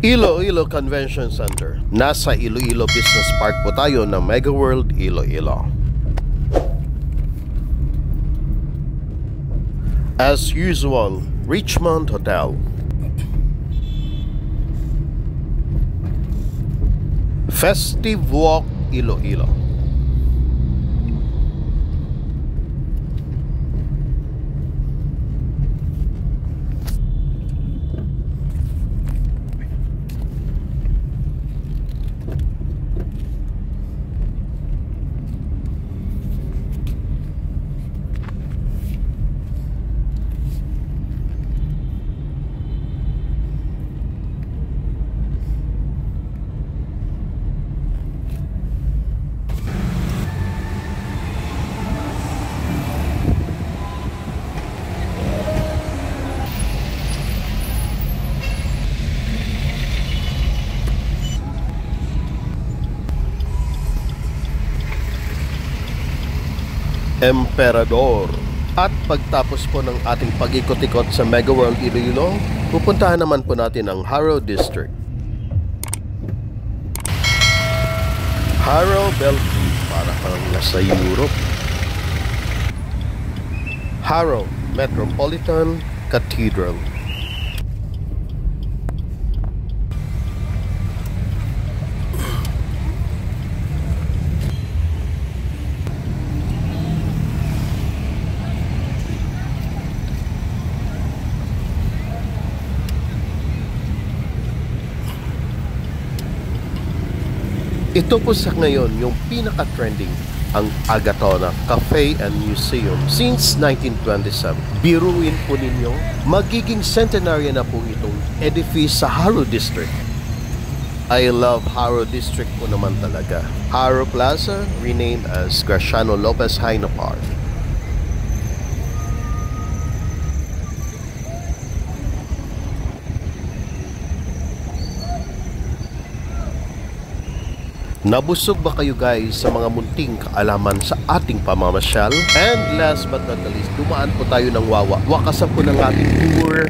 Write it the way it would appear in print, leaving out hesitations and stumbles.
Iloilo Convention Center. Nasa Iloilo Business Park po tayo ng Mega World Iloilo. As usual, Richmond Hotel. Festive Walk Iloilo. Emperador. At pagtapos po ng ating pag-ikot-ikot sa Mega World Iloilo, pupuntahan naman po natin ang Harrow District. Harrow Belfry, para kang nasa Europe. Harrow Metropolitan Cathedral. Ito po sa ngayon yung pinaka-trending, ang Agatona Cafe and Museum since 1927. Biruin po ninyo, magiging centenary na po itong edifice sa Harrow District. I love Harrow District po naman talaga. Harrow Plaza, renamed as Graciano Lopez Haina Park. Nabusog ba kayo guys sa mga munting kaalaman sa ating pamamasyal? And last but not the least, dumaan po tayo ng Wawa. Wakasan po ng ating tour